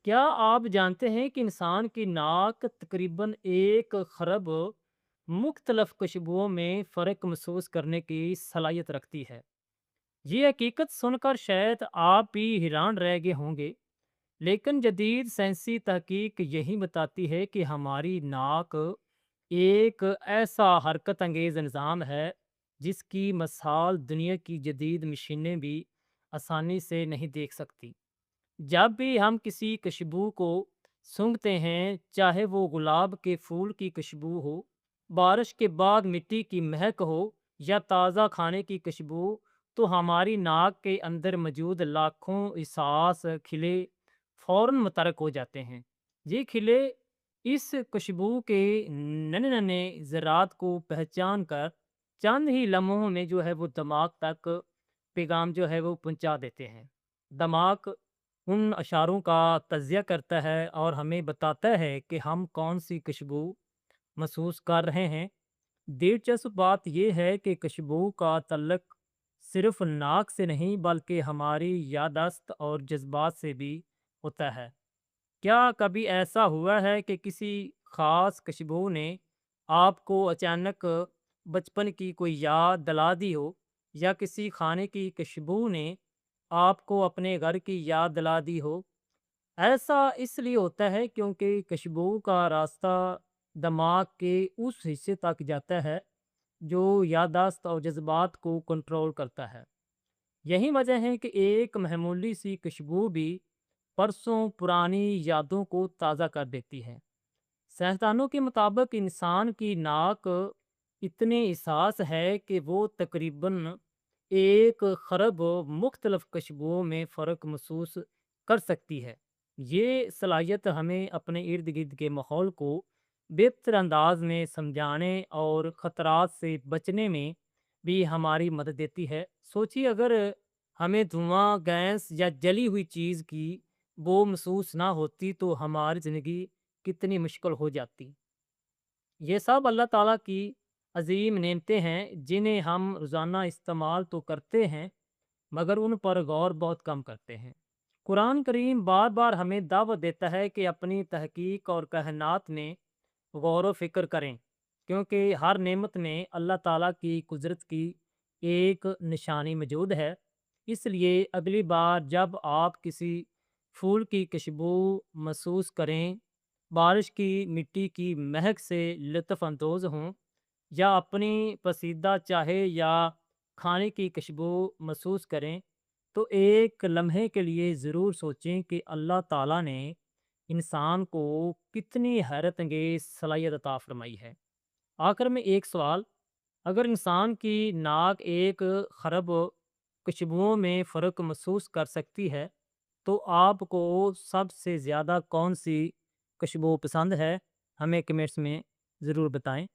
क्या आप जानते हैं कि इंसान की नाक तकरीबन 1 खरब मुख्तलफ खुशबुओं में फ़र्क महसूस करने की सलाहियत रखती है। ये हकीकत सुनकर शायद आप भी हैरान रह गए होंगे, लेकिन जदीद साइंसी तहकीक यही बताती है कि हमारी नाक एक ऐसा हरकत अंगेज़ निज़ाम है जिसकी मिसाल दुनिया की जदीद मशीनें भी आसानी से नहीं देख सकती। जब भी हम किसी खुशबू को सूंघते हैं, चाहे वो गुलाब के फूल की खुशबू हो, बारिश के बाद मिट्टी की महक हो या ताज़ा खाने की खुशबू, तो हमारी नाक के अंदर मौजूद लाखों एहसास खिले फौरन मुतरक हो जाते हैं। ये खिले इस खुशबू के नन्हे नन्हे ज़रात को पहचान कर चंद ही लम्हों में जो है वो दिमाग तक पैगाम जो है वो पहुंचा देते हैं। दिमाग उन इशारों का तज्ज़िया करता है और हमें बताता है कि हम कौन सी खुशबू महसूस कर रहे हैं। दिलचस्प बात यह है कि खुशबू का तल्लक सिर्फ नाक से नहीं बल्कि हमारी याददाश्त और जज्बात से भी होता है। क्या कभी ऐसा हुआ है कि किसी खास खुशबू ने आपको अचानक बचपन की कोई याद दिला दी हो, या किसी खाने की खुशबू ने आपको अपने घर की याद दिला दी हो? ऐसा इसलिए होता है क्योंकि खुशबू का रास्ता दिमाग के उस हिस्से तक जाता है जो याददाश्त और जज्बात को कंट्रोल करता है। यही वजह है कि एक मामूली सी खुशबू भी परसों पुरानी यादों को ताज़ा कर देती है। साइंसदानों के मुताबिक इंसान की नाक इतनी एहसास है कि वो तकरीबन 1 खरब मुख्तलिफ खुशबुओं में फ़र्क महसूस कर सकती है। ये सलाहियत हमें अपने इर्द गिर्द के माहौल को बेहतर अंदाज में समझाने और ख़तरात से बचने में भी हमारी मदद देती है। सोचिए, अगर हमें धुआं, गैस या जली हुई चीज़ की बो महसूस ना होती तो हमारी ज़िंदगी कितनी मुश्किल हो जाती। ये सब अल्लाह ताला की अजीम नेमतें हैं जिन्हें हम रोज़ाना इस्तेमाल तो करते हैं, मगर उन पर गौर बहुत कम करते हैं। कुरान करीम बार बार हमें दावत देता है कि अपनी तहकीक और कहनात में गौर व फिक्र करें, क्योंकि हर नेमत में अल्लाह ताला की कुदरत की एक निशानी मौजूद है। इसलिए अगली बार जब आप किसी फूल की खुशबू महसूस करें, बारिश की मिट्टी की महक से लुत्फ़ अंदोज़ हों, या अपनी पसंदीदा चाहे या खाने की खुशबू महसूस करें, तो एक लम्हे के लिए ज़रूर सोचें कि अल्लाह ताला ने इंसान को कितनी हैरत अंगेज सलाहियत अता फरमाई है। आखिर में एक सवाल, अगर इंसान की नाक 1 खरब खुशबुओं में फ़र्क महसूस कर सकती है, तो आपको सबसे ज़्यादा कौन सी खुशबू पसंद है? हमें कमेंट्स में ज़रूर बताएं।